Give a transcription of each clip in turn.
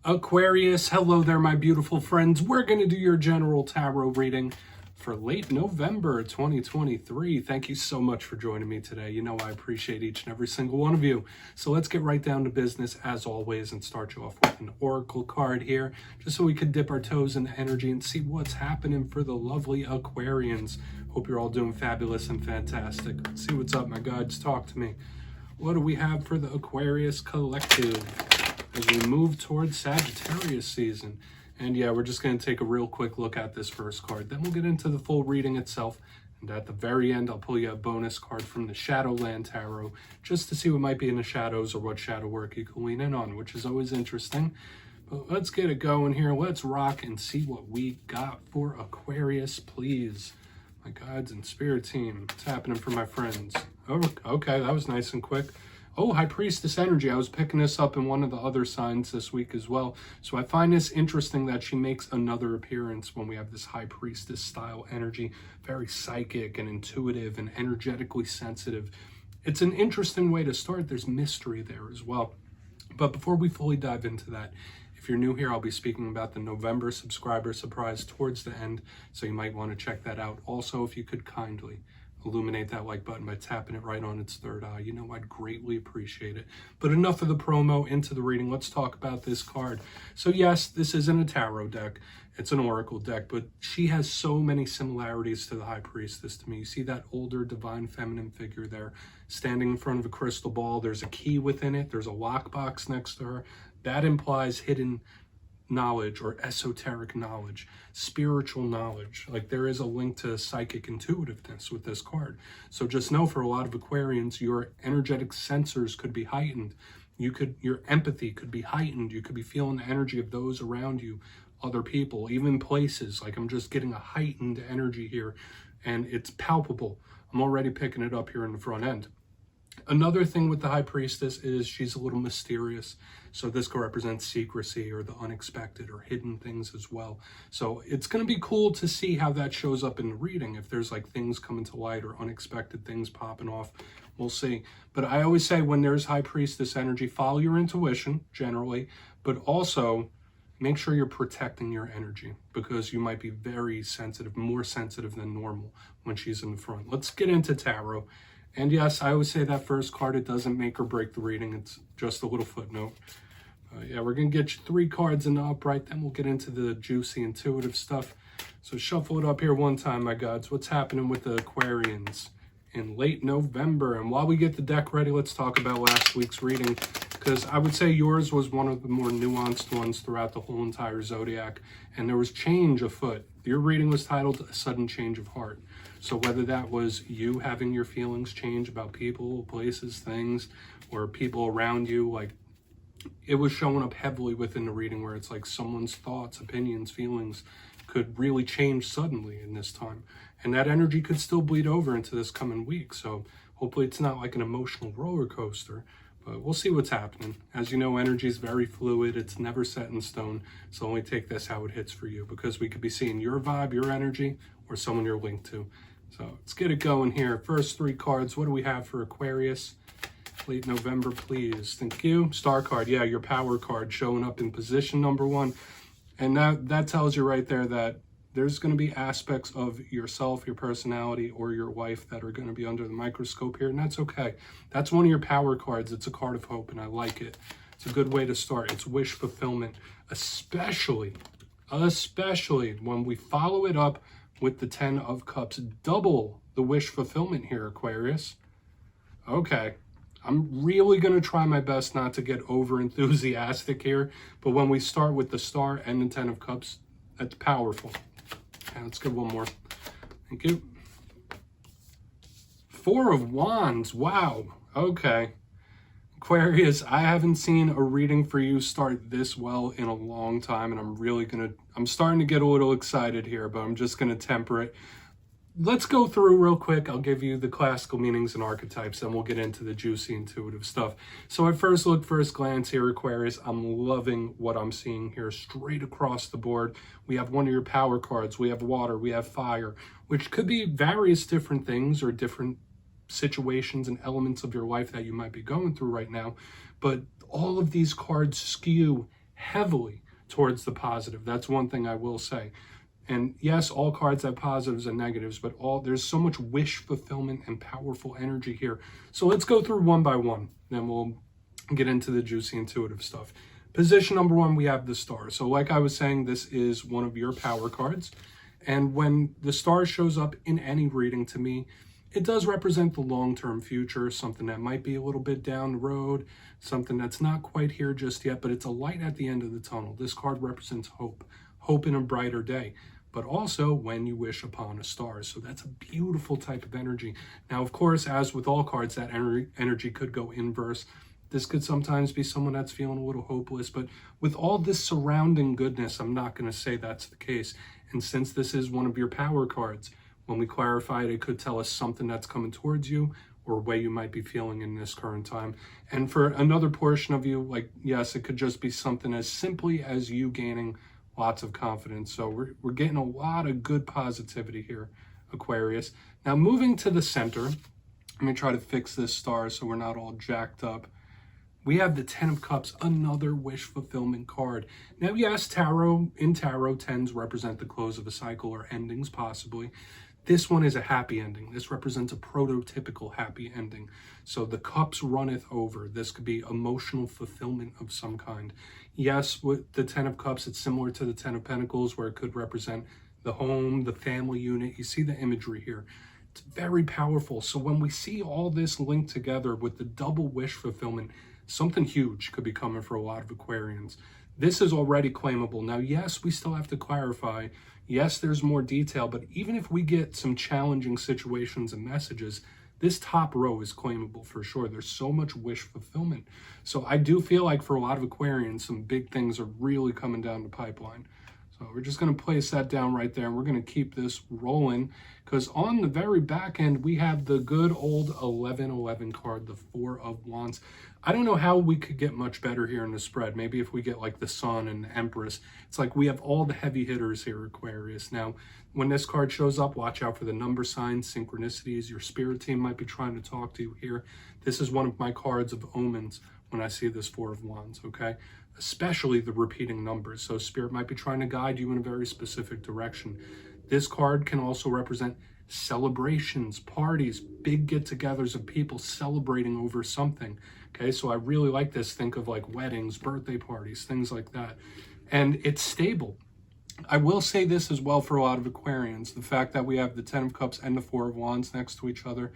Aquarius, hello there, my beautiful friends. We're going to do your general tarot reading for late November 2023. Thank you so much for joining me today. You know I appreciate each and every single one of you. So let's get right down to business as always and start you off with an oracle card here, just so we could dip our toes in the energy and see what's happening for the lovely Aquarians. Hope you're all doing fabulous and fantastic. Let's see what's up, my guides. Talk to me. What do we have for the Aquarius collective as we move towards Sagittarius season? And yeah, we're just going to take a real quick look at this first card. Then we'll get into the full reading itself. And at the very end, I'll pull you a bonus card from the Shadowland Tarot, just to see what might be in the shadows or what shadow work you can lean in on, which is always interesting. But let's get it going here. Let's rock and see what we got for Aquarius, please. My guides and spirit team. What's happening for my friends? Oh, okay, that was nice and quick. Oh, High Priestess energy. I was picking this up in one of the other signs this week as well. So I find this interesting that she makes another appearance when we have this High Priestess style energy. Very psychic and intuitive and energetically sensitive. It's an interesting way to start. There's mystery there as well. But before we fully dive into that, if you're new here, I'll be speaking about the November subscriber surprise towards the end. So you might want to check that out. Also, if you could kindly illuminate that like button by tapping it right on its third eye. You know, I'd greatly appreciate it. But enough of the promo, into the reading. Let's talk about this card. So yes, this isn't a tarot deck. It's an oracle deck, but she has so many similarities to the High Priestess to me. You see that older divine feminine figure there standing in front of a crystal ball. There's a key within it. There's a lockbox next to her. That implies hidden knowledge or esoteric knowledge, spiritual knowledge. Like there is a link to psychic intuitiveness with this card. So just know, for a lot of Aquarians, your energetic sensors could be heightened. Your empathy could be heightened. You could be feeling the energy of those around you, other people, even places. Like I'm just getting a heightened energy here, and it's palpable. I'm already picking it up here in the front end. Another thing with the High Priestess is she's a little mysterious. So this could represent secrecy or the unexpected or hidden things as well. So it's going to be cool to see how that shows up in the reading. If there's like things coming to light or unexpected things popping off, we'll see. But I always say when there's High Priestess energy, follow your intuition generally, but also make sure you're protecting your energy, because you might be very sensitive, more sensitive than normal when she's in the front. Let's get into tarot. And yes, I always say that first card, it doesn't make or break the reading. It's just a little footnote. Yeah, we're going to get you 3 cards in the upright. Then we'll get into the juicy, intuitive stuff. So shuffle it up here one time, my gods. What's happening with the Aquarians in late November? And while we get the deck ready, let's talk about last week's reading, because I would say yours was one of the more nuanced ones throughout the whole entire zodiac. And there was change afoot. Your reading was titled A Sudden Change of Heart. So whether that was you having your feelings change about people, places, things, or people around you, like it was showing up heavily within the reading where it's like someone's thoughts, opinions, feelings could really change suddenly in this time. And that energy could still bleed over into this coming week. So hopefully it's not like an emotional roller coaster, but we'll see what's happening. As you know, energy is very fluid. It's never set in stone. So only take this how it hits for you, because we could be seeing your vibe, your energy, or someone you're linked to. So let's get it going here. First 3 cards. What do we have for Aquarius? Late November, please. Thank you. Star card. Yeah, your power card showing up in position number 1. And that tells you right there that there's going to be aspects of yourself, your personality, or your wife that are going to be under the microscope here. And that's okay. That's one of your power cards. It's a card of hope, and I like it. It's a good way to start. It's wish fulfillment, especially when we follow it up with the 10 of Cups. Double the wish fulfillment here, Aquarius. Okay, I'm really going to try my best not to get over enthusiastic here, but when we start with the Star and the 10 of Cups, that's powerful. Okay, let's get one more. Thank you. 4 of Wands. Wow. Okay. Aquarius, I haven't seen a reading for you start this well in a long time, and I'm starting to get a little excited here, but I'm just going to temper it. Let's go through real quick. I'll give you the classical meanings and archetypes, and we'll get into the juicy, intuitive stuff. So at first look, first glance here, Aquarius, I'm loving what I'm seeing here straight across the board. We have one of your power cards. We have water. We have fire, which could be various different things or different situations and elements of your life that you might be going through right now. But all of these cards skew heavily towards the positive. That's one thing I will say. And yes, all cards have positives and negatives, but there's so much wish fulfillment and powerful energy here. So let's go through one by one, then we'll get into the juicy intuitive stuff. Position number 1, we have the Star. So like I was saying, this is one of your power cards. And when the Star shows up in any reading, to me, it does represent the long-term future, something that might be a little bit down the road, something that's not quite here just yet, but it's a light at the end of the tunnel. This card represents hope, hope in a brighter day, but also when you wish upon a star. So that's a beautiful type of energy. Now, of course, as with all cards, that energy could go inverse. This could sometimes be someone that's feeling a little hopeless, but with all this surrounding goodness, I'm not going to say that's the case. And since this is one of your power cards, when we clarify it, it could tell us something that's coming towards you or a way you might be feeling in this current time. And for another portion of you, like, yes, it could just be something as simply as you gaining lots of confidence. So we're getting a lot of good positivity here, Aquarius. Now, moving to the center, let me try to fix this star so we're not all jacked up. We have the 10 of Cups, another wish fulfillment card. Now, yes, tarot, 10s represent the close of a cycle or endings, possibly. This one is a happy ending. This represents a prototypical happy ending. So the cups runneth over. This could be emotional fulfillment of some kind. Yes, with the 10 of Cups, it's similar to the 10 of Pentacles, where it could represent the home, the family unit. You see the imagery here. It's very powerful. So when we see all this linked together with the double wish fulfillment, something huge could be coming for a lot of Aquarians. This is already claimable. Now, yes, we still have to clarify. Yes, there's more detail, but even if we get some challenging situations and messages, this top row is claimable for sure. There's so much wish fulfillment. So I do feel like for a lot of Aquarians, some big things are really coming down the pipeline. So we're just going to place that down right there, and we're going to keep this rolling, because on the very back end, we have the good old 1111 card, the 4 of Wands. I don't know how we could get much better here in the spread. Maybe if we get like the Sun and the Empress. It's like we have all the heavy hitters here, Aquarius. Now, when this card shows up, watch out for the number signs, synchronicities. Your spirit team might be trying to talk to you here. This is one of my cards of omens when I see this 4 of Wands, okay? Especially the repeating numbers. So spirit might be trying to guide you in a very specific direction. This card can also represent celebrations, parties, big get-togethers of people celebrating over something. Okay, so I really like this. Think of like weddings, birthday parties, things like that. And it's stable. I will say this as well for a lot of Aquarians. The fact that we have the 10 of Cups and the 4 of Wands next to each other,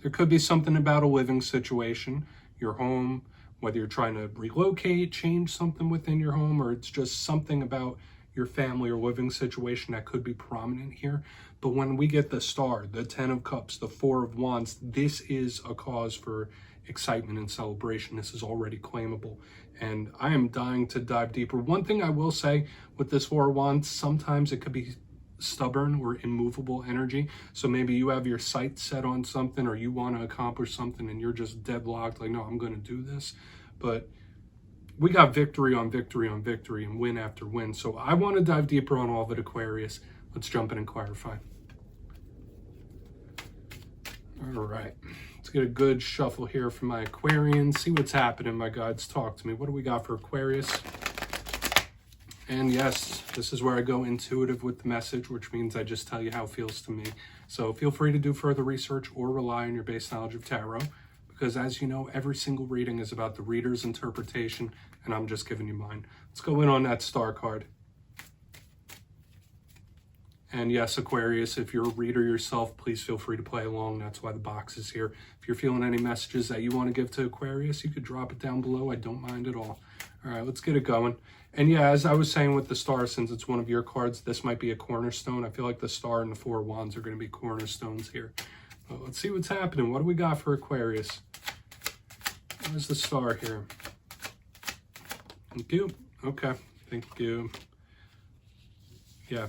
there could be something about a living situation, your home, whether you're trying to relocate, change something within your home, or it's just something about your family or living situation that could be prominent here. But when we get the star, the 10 of Cups, the 4 of Wands, this is a cause for excitement and celebration. This is already claimable, and I am dying to dive deeper. One thing I will say with this 4 of Wands, sometimes it could be stubborn or immovable energy. So maybe you have your sights set on something, or you want to accomplish something and you're just deadlocked, like, no, I'm going to do this. But we got victory on victory on victory and win after win. So I want to dive deeper on all of it, Aquarius. Let's jump in and clarify. All right, let's get a good shuffle here for my Aquarians. See what's happening, my guides. Talk to me. What do we got for Aquarius? And yes, this is where I go intuitive with the message, which means I just tell you how it feels to me. So feel free to do further research or rely on your base knowledge of tarot, because as you know, every single reading is about the reader's interpretation, and I'm just giving you mine. Let's go in on that star card. And yes, Aquarius, if you're a reader yourself, please feel free to play along. That's why the box is here. If you're feeling any messages that you want to give to Aquarius, you could drop it down below. I don't mind at all. All right, let's get it going. And yeah, as I was saying with the star, since it's one of your cards, this might be a cornerstone. I feel like the star and the 4 of Wands are going to be cornerstones here. Well, let's see what's happening. What do we got for Aquarius? Where's the star here? Thank you. Okay, thank you. Yeah.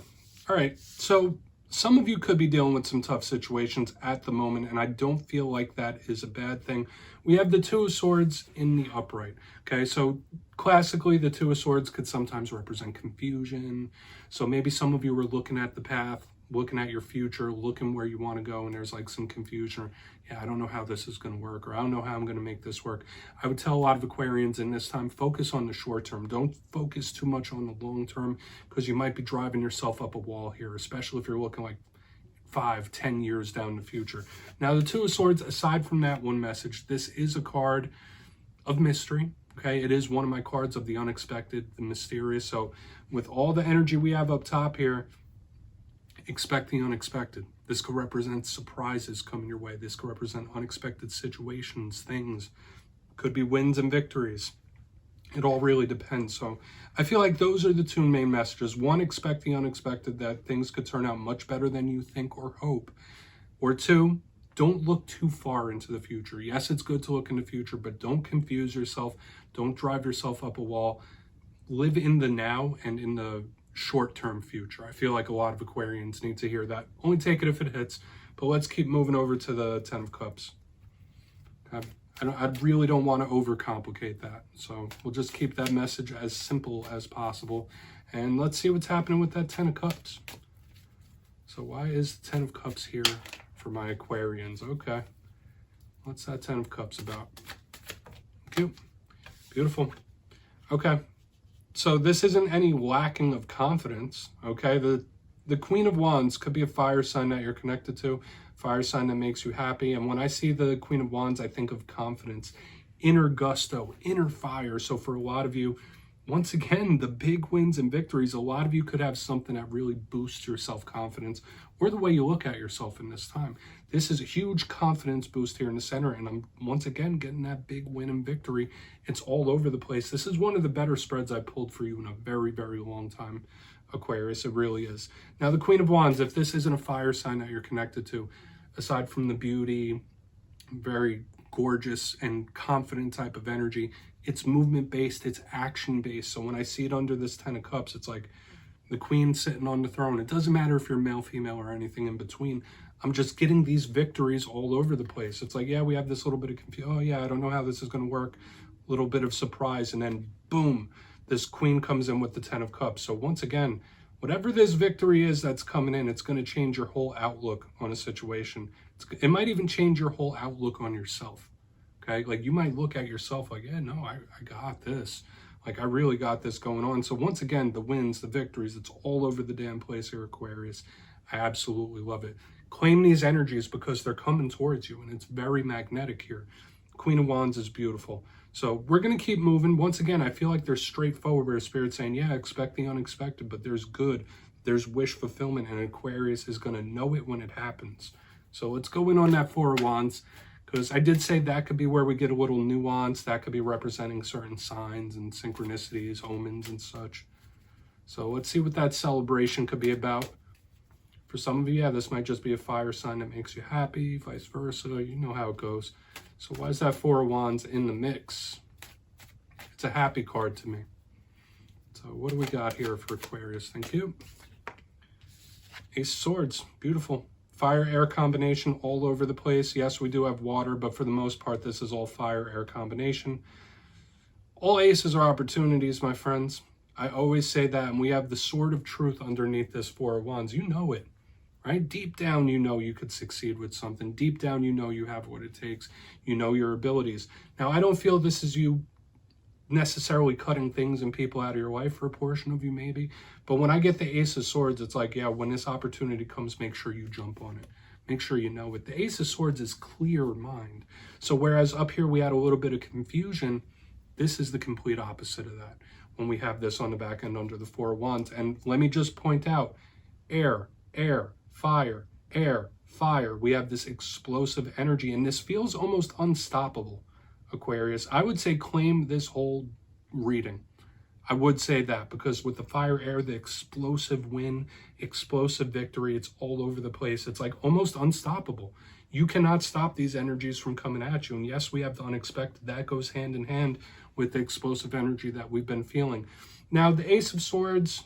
All right, so some of you could be dealing with some tough situations at the moment, and I don't feel like that is a bad thing. We have the 2 of Swords in the upright, okay? So classically, the 2 of Swords could sometimes represent confusion. So maybe some of you were looking at the path, looking at your future, looking where you want to go, and there's like some confusion, or yeah, I don't know how this is going to work, or I don't know how I'm going to make this work. I would tell a lot of Aquarians in this time, focus on the short term. Don't focus too much on the long term, because you might be driving yourself up a wall here, especially if you're looking like 5-10 years down the future. Now, the Two of Swords, aside from that one message, this is a card of mystery. Okay, it is one of my cards of the unexpected, the mysterious. So with all the energy we have up top here, expect the unexpected. This could represent surprises coming your way. This could represent unexpected situations, things. Could be wins and victories. It all really depends. So I feel like those are the two main messages. One, expect the unexpected, that things could turn out much better than you think or hope. Or two, don't look too far into the future. Yes, it's good to look in the future, but don't confuse yourself. Don't drive yourself up a wall. Live in the now and in the short-term future. I feel like a lot of Aquarians need to hear that. Only take it if it hits. But let's keep moving over to the Ten of Cups. Okay. I really don't want to overcomplicate that. So we'll just keep that message as simple as possible. And let's see what's happening with that Ten of Cups. So why is the Ten of Cups here for my Aquarians? Okay. What's that Ten of Cups about? Cute. Beautiful. Okay. So this isn't any lacking of confidence. Okay. The Queen of Wands could be a fire sign that you're connected to. Fire sign that makes you happy. And when I see the Queen of Wands, I think of confidence, inner gusto, inner fire. So for a lot of you, once again, the big wins and victories, a lot of you could have something that really boosts your self-confidence or the way you look at yourself in this time. This is a huge confidence boost here in the center. And I'm once again getting that big win and victory. It's all over the place. This is one of the better spreads I pulled for you in a very, very long time, Aquarius. It really is. Now, the Queen of Wands, if this isn't a fire sign that you're connected to, aside from the beauty, very gorgeous and confident type of energy, it's movement-based, it's action-based. So when I see it under this Ten of Cups, it's like the Queen sitting on the throne. It doesn't matter if you're male, female, or anything in between. I'm just getting these victories all over the place. It's like, yeah, we have this little bit of confusion. Oh, yeah, I don't know how this is going to work. A little bit of surprise, and then boom, this Queen comes in with the Ten of Cups. So once again, whatever this victory is that's coming in, it's going to change your whole outlook on a situation. It might even change your whole outlook on yourself. Okay, like you might look at yourself like, yeah, no, I got this. Like I really got this going on. So once again, the wins, the victories, it's all over the damn place here, Aquarius. I absolutely love it. Claim these energies because they're coming towards you, and it's very magnetic here. Queen of Wands is beautiful. So we're going to keep moving. Once again, I feel like they're straightforward where Spirit's saying, yeah, expect the unexpected, but there's good. There's wish fulfillment, and Aquarius is going to know it when it happens. So let's go in on that Four of Wands, because I did say that could be where we get a little nuance. That could be representing certain signs and synchronicities, omens and such. So let's see what that celebration could be about. For some of you, yeah, this might just be a fire sign that makes you happy, vice versa. You know how it goes. So why is that Four of Wands in the mix? It's a happy card to me. So what do we got here for Aquarius? Thank you. Ace of Swords, beautiful. Fire-air combination all over the place. Yes, we do have water, but for the most part, this is all fire-air combination. All aces are opportunities, my friends. I always say that, and we have the sword of truth underneath this Four of Wands. You know it, right? Deep down, you know you could succeed with something. Deep down, you know you have what it takes. You know your abilities. Now, I don't feel this is you necessarily cutting things and people out of your life. For a portion of you, maybe. But when I get the Ace of Swords, it's like, yeah, when this opportunity comes, make sure you jump on it. Make sure you know it. The Ace of Swords is clear mind. So whereas up here we had a little bit of confusion, this is the complete opposite of that when we have this on the back end under the Four of Wands. And let me just point out, air, air, fire, air, fire. We have this explosive energy, and this feels almost unstoppable, Aquarius. I would say claim this whole reading. I would say that, because with the fire, air, the explosive win, explosive victory, it's all over the place. It's like almost unstoppable. You cannot stop these energies from coming at you. And yes, we have the unexpected. That goes hand in hand with the explosive energy that we've been feeling. Now, the Ace of Swords,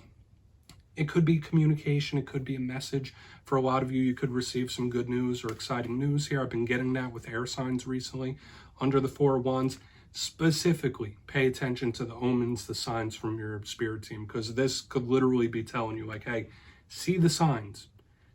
it could be communication. It could be a message. For a lot of you, you could receive some good news or exciting news here. I've been getting that with air signs recently. Under the Four of Wands, specifically pay attention to the omens, the signs from your spirit team, because this could literally be telling you like, hey, see the signs.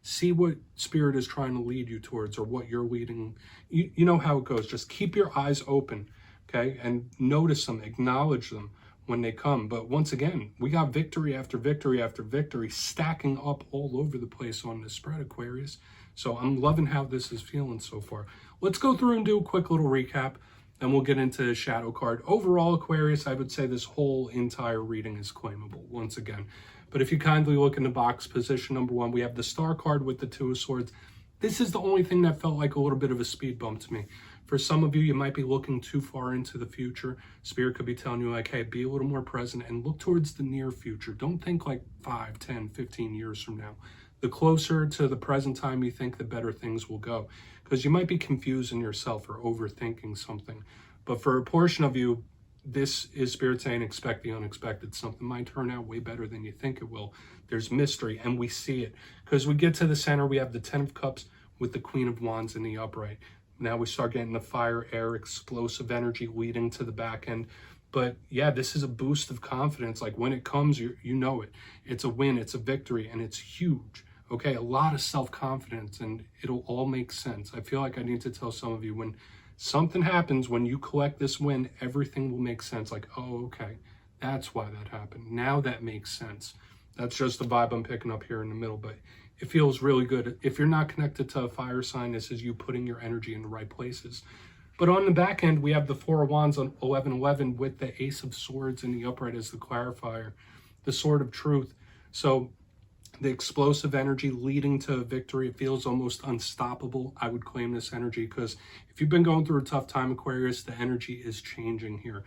See what Spirit is trying to lead you towards, or what you're leading. You know how it goes. Just keep your eyes open, okay? And notice them, acknowledge them when they come. But once again, we got victory after victory after victory stacking up all over the place on this spread, Aquarius. So I'm loving how this is feeling so far. Let's go through and do a quick little recap, and we'll get into the shadow card. Overall, Aquarius, I would say this whole entire reading is claimable once again. But if you kindly look in the box, position number 1, we have the Star card with the 2 of Swords. This is the only thing that felt like a little bit of a speed bump to me. For some of you, you might be looking too far into the future. Spirit could be telling you, like, hey, be a little more present and look towards the near future. Don't think like 5, 10, 15 years from now. The closer to the present time you think, the better things will go. Because you might be confusing yourself or overthinking something. But for a portion of you, this is Spirit saying, expect the unexpected. Something might turn out way better than you think it will. There's mystery, and we see it. Because we get to the center, we have the 10 of Cups with the Queen of Wands in the upright. Now we start getting the fire, air, explosive energy leading to the back end. But yeah, this is a boost of confidence. Like when it comes, you know it. It's a win, it's a victory, and it's huge. Okay, a lot of self-confidence, and it'll all make sense. I feel like I need to tell some of you, when something happens, when you collect this win, everything will make sense. Like, oh, okay, that's why that happened. Now that makes sense. That's just the vibe I'm picking up here in the middle, but it feels really good. If you're not connected to a fire sign, this is you putting your energy in the right places. But on the back end, we have the 4 of Wands on 11-11 with the Ace of Swords in the upright as the clarifier, the Sword of Truth. So the explosive energy leading to victory, it feels almost unstoppable. I would claim this energy because if you've been going through a tough time, Aquarius, the energy is changing here.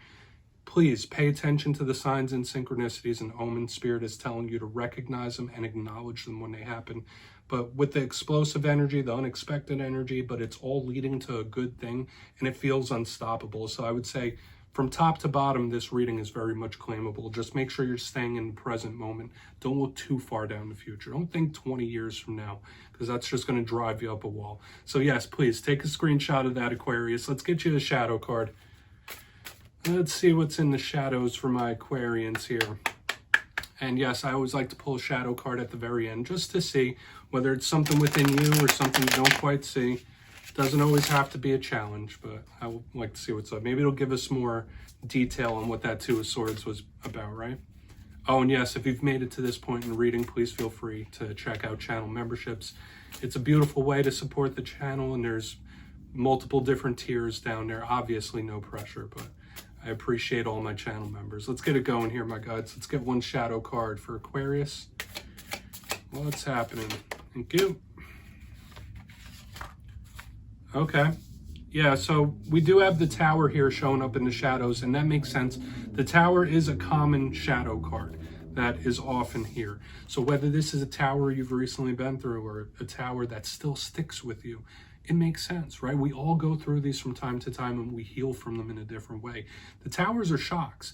Please pay attention to the signs and synchronicities, and Omen Spirit is telling you to recognize them and acknowledge them when they happen. But with the explosive energy, the unexpected energy, but it's all leading to a good thing, and it feels unstoppable. So I would say from top to bottom, this reading is very much claimable. Just make sure you're staying in the present moment. Don't look too far down the future. Don't think 20 years from now, because that's just going to drive you up a wall. So yes, please take a screenshot of that, Aquarius. Let's get you a shadow card. Let's see what's in the shadows for my Aquarians here. And yes, I always like to pull a shadow card at the very end just to see whether it's something within you or something you don't quite see. Doesn't always have to be a challenge, but I would like to see what's up. Maybe it'll give us more detail on what that 2 of Swords was about, right? Oh, and yes, if you've made it to this point in the reading, please feel free to check out channel memberships. It's a beautiful way to support the channel, and there's multiple different tiers down there. Obviously, no pressure, but I appreciate all my channel members. Let's get it going here, my guys. Let's get one shadow card for Aquarius. What's happening? Thank you. Okay. Yeah, so we do have the Tower here showing up in the shadows, and that makes sense. The Tower is a common shadow card that is often here. So whether this is a tower you've recently been through or a tower that still sticks with you, it makes sense, right? We all go through these from time to time, and we heal from them in a different way. The towers are shocks.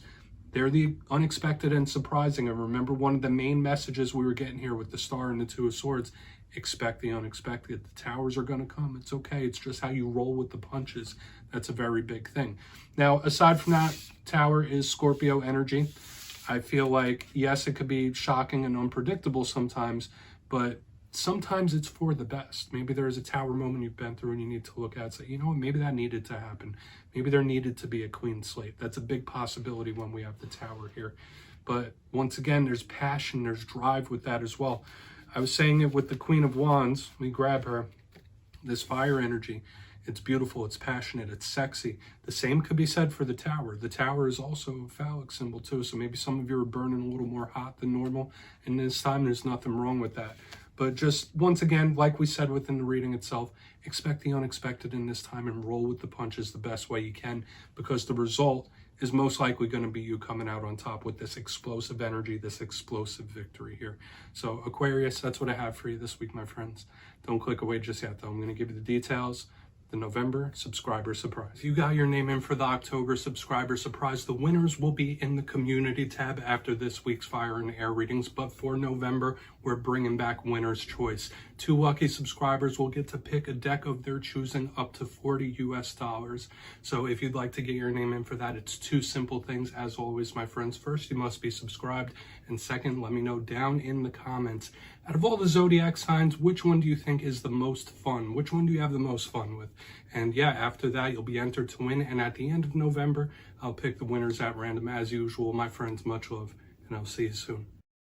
They're the unexpected and surprising. And remember, one of the main messages we were getting here with the Star and the 2 of Swords, expect the unexpected. The towers are going to come. It's okay. It's just how you roll with the punches. That's a very big thing. Now, aside from that, Tower is Scorpio energy. I feel like, yes, it could be shocking and unpredictable sometimes, but sometimes it's for the best. Maybe there's a Tower moment you've been through and you need to look at and say, you know what, maybe that needed to happen. Maybe there needed to be a clean slate. That's a big possibility when we have the Tower here. But once again, there's passion, there's drive with that as well. I was saying it with the Queen of Wands. We grab her, this fire energy. It's beautiful, it's passionate, it's sexy. The same could be said for the Tower. The Tower is also a phallic symbol too, so maybe some of you are burning a little more hot than normal, and this time there's nothing wrong with that. But just, once again, like we said within the reading itself, expect the unexpected in this time and roll with the punches the best way you can, because the result is most likely going to be you coming out on top with this explosive energy, this explosive victory here. So Aquarius, that's what I have for you this week, my friends. Don't click away just yet, though. I'm going to give you the details. The November subscriber surprise. If you got your name in for the October subscriber surprise, the winners will be in the community tab after this week's fire and air readings. But for November, we're bringing back winner's choice. 2 lucky subscribers will get to pick a deck of their choosing up to $40 US. So if you'd like to get your name in for that, it's 2 simple things. As always, my friends, first, you must be subscribed. And second, let me know down in the comments, out of all the zodiac signs, which one do you think is the most fun? Which one do you have the most fun with? And yeah, after that, you'll be entered to win. And at the end of November, I'll pick the winners at random as usual. My friends, much love, and I'll see you soon.